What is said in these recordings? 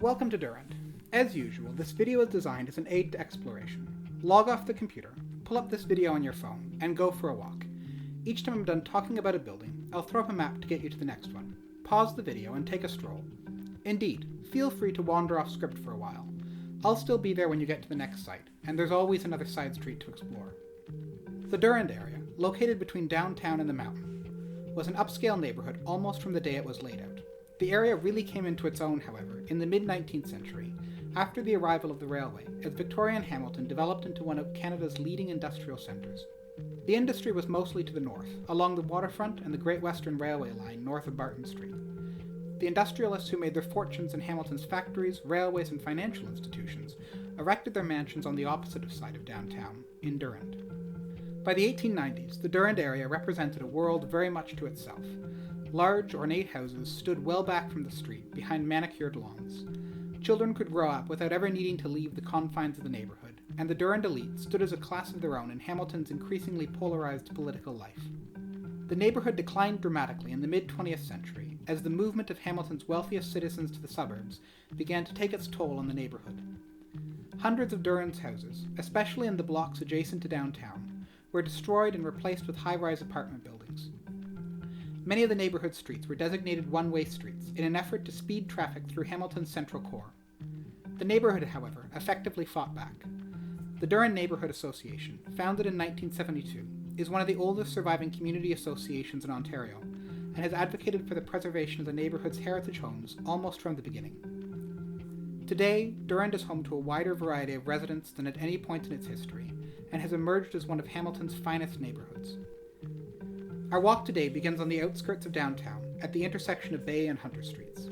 Welcome to Durand. As usual, this video is designed as an aid to exploration. Log off the computer, pull up this video on your phone, and go for a walk. Each time I'm done talking about a building, I'll throw up a map to get you to the next one. Pause the video and take a stroll. Indeed, feel free to wander off script for a while. I'll still be there when you get to the next site, and there's always another side street to explore. The Durand area, located between downtown and the mountain, was an upscale neighborhood almost from the day it was laid out. The area really came into its own, however, in the mid-19th century, after the arrival of the railway, as Victoria and Hamilton developed into one of Canada's leading industrial centres. The industry was mostly to the north, along the waterfront and the Great Western Railway line north of Barton Street. The industrialists who made their fortunes in Hamilton's factories, railways, and financial institutions erected their mansions on the opposite side of downtown, in Durand. By the 1890s, the Durand area represented a world very much to itself. Large, ornate houses stood well back from the street, behind manicured lawns. Children could grow up without ever needing to leave the confines of the neighbourhood, and the Durand elite stood as a class of their own in Hamilton's increasingly polarized political life. The neighbourhood declined dramatically in the mid-20th century, as the movement of Hamilton's wealthiest citizens to the suburbs began to take its toll on the neighbourhood. Hundreds of Durand's houses, especially in the blocks adjacent to downtown, were destroyed and replaced with high-rise apartment buildings. Many of the neighbourhood streets were designated one-way streets in an effort to speed traffic through Hamilton's central core. The neighbourhood, however, effectively fought back. The Durand Neighbourhood Association, founded in 1972, is one of the oldest surviving community associations in Ontario, and has advocated for the preservation of the neighbourhood's heritage homes almost from the beginning. Today, Durand is home to a wider variety of residents than at any point in its history, and has emerged as one of Hamilton's finest neighbourhoods. Our walk today begins on the outskirts of downtown, at the intersection of Bay and Hunter Streets.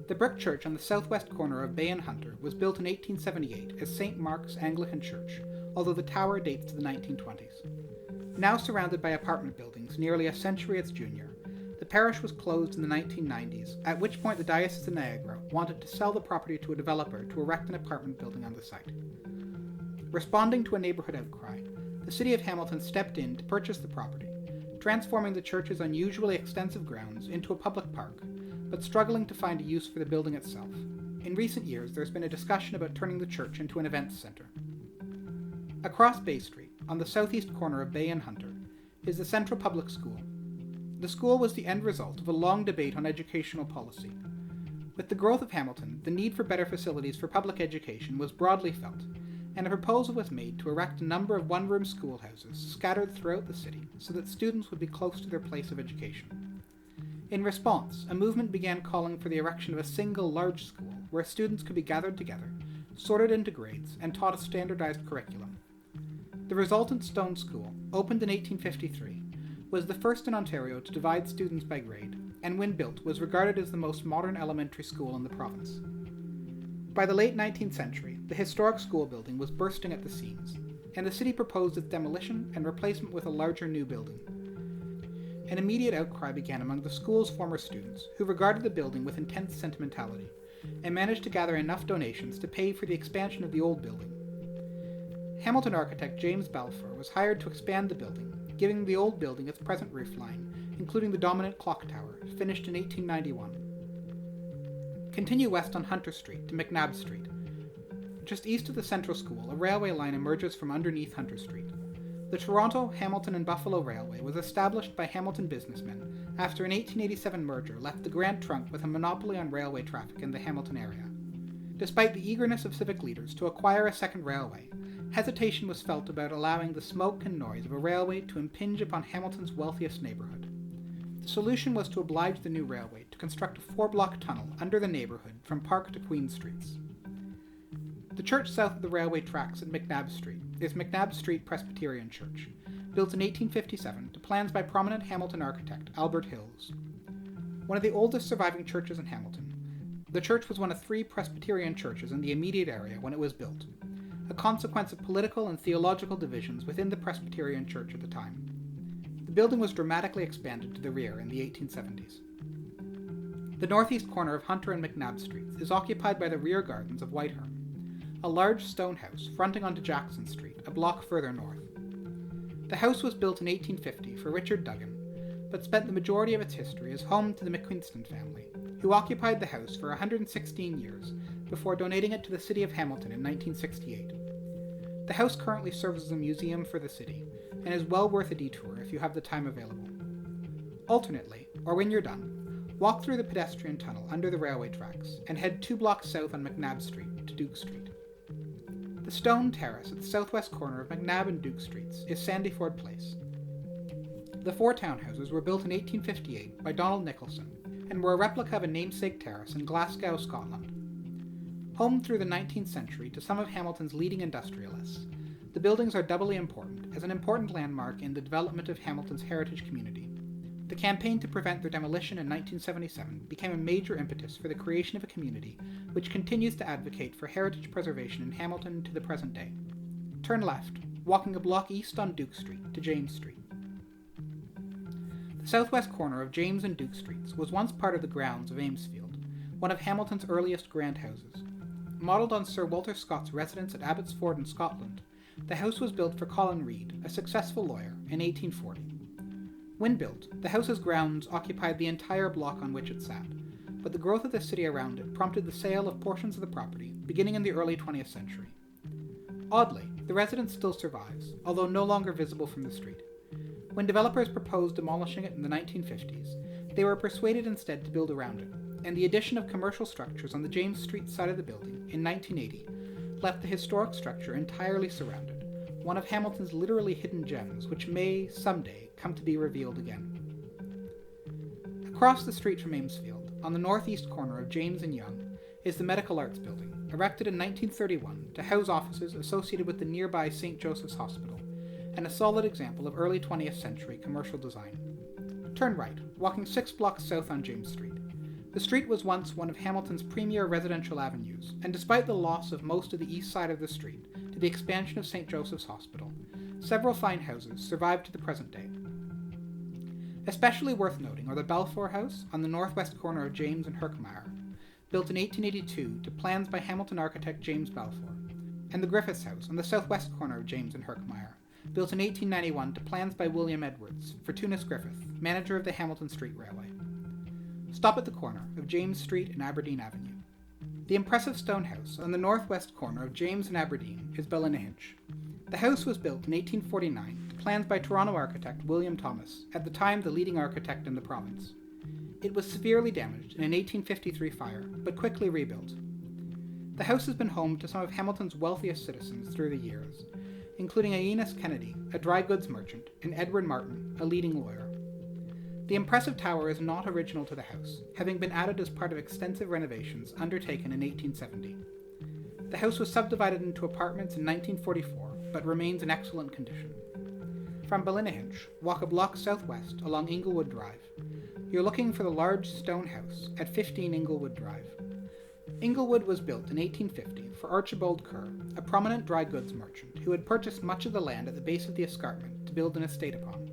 The brick church on the southwest corner of Bay and Hunter was built in 1878 as St. Mark's Anglican Church, although the tower dates to the 1920s. Now surrounded by apartment buildings nearly a century its junior, the parish was closed in the 1990s, at which point the Diocese of Niagara wanted to sell the property to a developer to erect an apartment building on the site. Responding to a neighbourhood outcry, the City of Hamilton stepped in to purchase the property, transforming the church's unusually extensive grounds into a public park, but struggling to find a use for the building itself. In recent years, there's been a discussion about turning the church into an events centre. Across Bay Street, on the southeast corner of Bay and Hunter, is the Central Public School. The school was the end result of a long debate on educational policy. With the growth of Hamilton, the need for better facilities for public education was broadly felt, and a proposal was made to erect a number of one-room schoolhouses scattered throughout the city so that students would be close to their place of education. In response, a movement began calling for the erection of a single large school where students could be gathered together, sorted into grades, and taught a standardized curriculum. The resultant stone school, opened in 1853, was the first in Ontario to divide students by grade, and when built was regarded as the most modern elementary school in the province. By the late 19th century, the historic school building was bursting at the seams, and the city proposed its demolition and replacement with a larger new building. An immediate outcry began among the school's former students, who regarded the building with intense sentimentality, and managed to gather enough donations to pay for the expansion of the old building. Hamilton architect James Balfour was hired to expand the building, giving the old building its present roofline, including the dominant clock tower, finished in 1891. Continue west on Hunter Street to McNabb Street. Just east of the Central School, a railway line emerges from underneath Hunter Street. The Toronto, Hamilton and Buffalo Railway was established by Hamilton businessmen after an 1887 merger left the Grand Trunk with a monopoly on railway traffic in the Hamilton area. Despite the eagerness of civic leaders to acquire a second railway, hesitation was felt about allowing the smoke and noise of a railway to impinge upon Hamilton's wealthiest neighbourhood. The solution was to oblige the new railway to construct a 4-block tunnel under the neighbourhood from Park to Queen Streets. The church south of the railway tracks at McNabb Street is McNabb Street Presbyterian Church, built in 1857 to plans by prominent Hamilton architect Albert Hills. One of the oldest surviving churches in Hamilton, the church was one of 3 Presbyterian churches in the immediate area when it was built, a consequence of political and theological divisions within the Presbyterian Church at the time. The building was dramatically expanded to the rear in the 1870s. The northeast corner of Hunter and McNabb Streets is occupied by the rear gardens of Whitehorn, a large stone house fronting onto Jackson Street, a block further north. The house was built in 1850 for Richard Duggan, but spent the majority of its history as home to the McQuinston family, who who occupied the house for 116 years before donating it to the city of Hamilton in 1968. The house currently serves as a museum for the city, and is well worth a detour if you have the time available. Alternately, or when you're done, walk through the pedestrian tunnel under the railway tracks and head 2 blocks south on McNabb Street to Duke Street. The stone terrace at the southwest corner of McNabb and Duke Streets is Sandyford Place. The 4 townhouses were built in 1858 by Donald Nicholson and were a replica of a namesake terrace in Glasgow, Scotland. Home through the 19th century to some of Hamilton's leading industrialists, the buildings are doubly important as an important landmark in the development of Hamilton's heritage community. The campaign to prevent their demolition in 1977 became a major impetus for the creation of a community which continues to advocate for heritage preservation in Hamilton to the present day. Turn left, walking a block east on Duke Street to James Street. The southwest corner of James and Duke Streets was once part of the grounds of Amesfield, one of Hamilton's earliest grand houses. Modelled on Sir Walter Scott's residence at Abbotsford in Scotland, the house was built for Colin Reid, a successful lawyer, in 1840. When built, the house's grounds occupied the entire block on which it sat, but the growth of the city around it prompted the sale of portions of the property beginning in the early 20th century. Oddly, the residence still survives, although no longer visible from the street. When developers proposed demolishing it in the 1950s, they were persuaded instead to build around it, and the addition of commercial structures on the James Street side of the building in 1980 left the historic structure entirely surrounded, one of Hamilton's literally hidden gems which may, someday, come to be revealed again. Across the street from Amesfield, on the northeast corner of James and Yonge, is the Medical Arts Building, erected in 1931 to house offices associated with the nearby St. Joseph's Hospital, and a solid example of early 20th century commercial design. Turn right, walking 6 blocks south on James Street. The street was once one of Hamilton's premier residential avenues, and despite the loss of most of the east side of the street to the expansion of St. Joseph's Hospital, several fine houses survived to the present day. Especially worth noting are the Balfour House on the northwest corner of James and Herkmeyer, built in 1882 to plans by Hamilton architect James Balfour, and the Griffiths House on the southwest corner of James and Herkmeyer, built in 1891 to plans by William Edwards, Fortunas Griffith, manager of the Hamilton Street Railway. Stop at the corner of James Street and Aberdeen Avenue. The impressive stone house on the northwest corner of James and Aberdeen is Ballynahinch. The house was built in 1849 to plans by Toronto architect William Thomas, at the time the leading architect in the province. It was severely damaged in an 1853 fire, but quickly rebuilt. The house has been home to some of Hamilton's wealthiest citizens through the years, including Enos Kennedy, a dry goods merchant, and Edward Martin, a leading lawyer. The impressive tower is not original to the house, having been added as part of extensive renovations undertaken in 1870. The house was subdivided into apartments in 1944, but remains in excellent condition. From Ballynahinch, walk a block southwest along Inglewood Drive. You're looking for the large stone house at 15 Inglewood Drive. Inglewood was built in 1850 for Archibald Kerr, a prominent dry goods merchant who had purchased much of the land at the base of the escarpment to build an estate upon.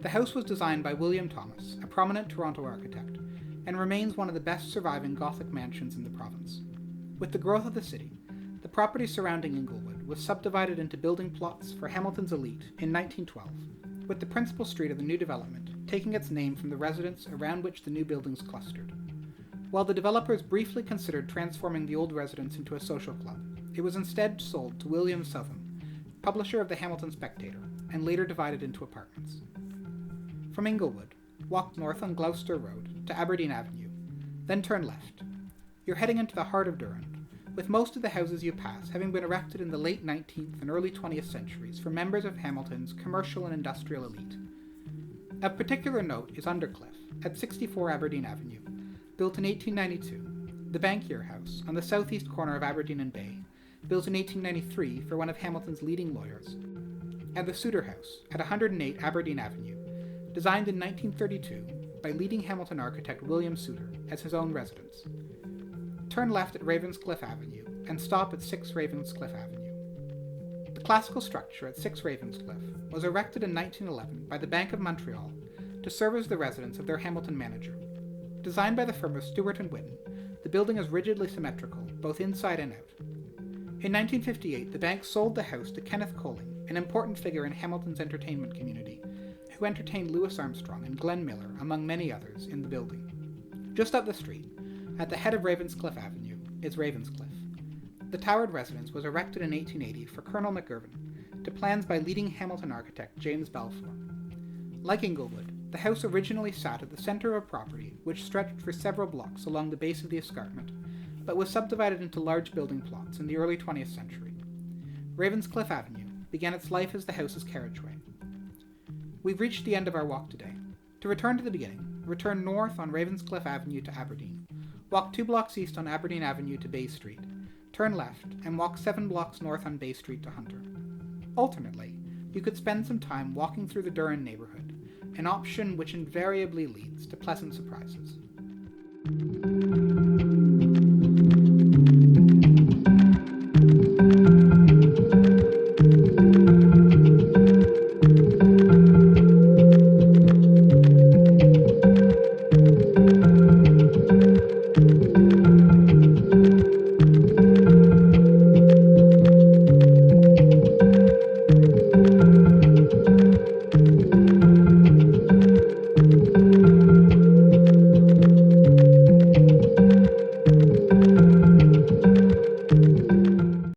The house was designed by William Thomas, a prominent Toronto architect, and remains one of the best surviving Gothic mansions in the province. With the growth of the city, the property surrounding Inglewood was subdivided into building plots for Hamilton's elite in 1912, with the principal street of the new development taking its name from the residence around which the new buildings clustered. While the developers briefly considered transforming the old residence into a social club, it was instead sold to William Southam, publisher of the Hamilton Spectator, and later divided into apartments. From Inglewood, walk north on Gloucester Road to Aberdeen Avenue, then turn left. You're heading into the heart of Durand, with most of the houses you pass having been erected in the late 19th and early 20th centuries for members of Hamilton's commercial and industrial elite. Of particular note is Undercliff, at 64 Aberdeen Avenue, built in 1892, the Bankier House on the southeast corner of Aberdeen and Bay, built in 1893 for one of Hamilton's leading lawyers, and the Suter House at 108 Aberdeen Avenue, designed in 1932 by leading Hamilton architect William Suter as his own residence. Turn left at Ravenscliffe Avenue and stop at 6 Ravenscliffe Avenue. The classical structure at 6 Ravenscliffe was erected in 1911 by the Bank of Montreal to serve as the residence of their Hamilton manager. Designed by the firm of Stewart and Whitten, the building is rigidly symmetrical, both inside and out. In 1958, the bank sold the house to Kenneth Colling, an important figure in Hamilton's entertainment community, who entertained Louis Armstrong and Glenn Miller, among many others, in the building. Just up the street, at the head of Ravenscliff Avenue, is Ravenscliff. The towered residence was erected in 1880 for Colonel McGirvan, to plans by leading Hamilton architect James Balfour. Like Inglewood, the house originally sat at the centre of a property which stretched for several blocks along the base of the escarpment, but was subdivided into large building plots in the early 20th century. Ravenscliff Avenue began its life as the house's carriageway. We've reached the end of our walk today. To return to the beginning, return north on Ravenscliff Avenue to Aberdeen, walk 2 blocks east on Aberdeen Avenue to Bay Street, turn left, and walk 7 blocks north on Bay Street to Hunter. Alternately, you could spend some time walking through the Durand neighbourhood, an option which invariably leads to pleasant surprises.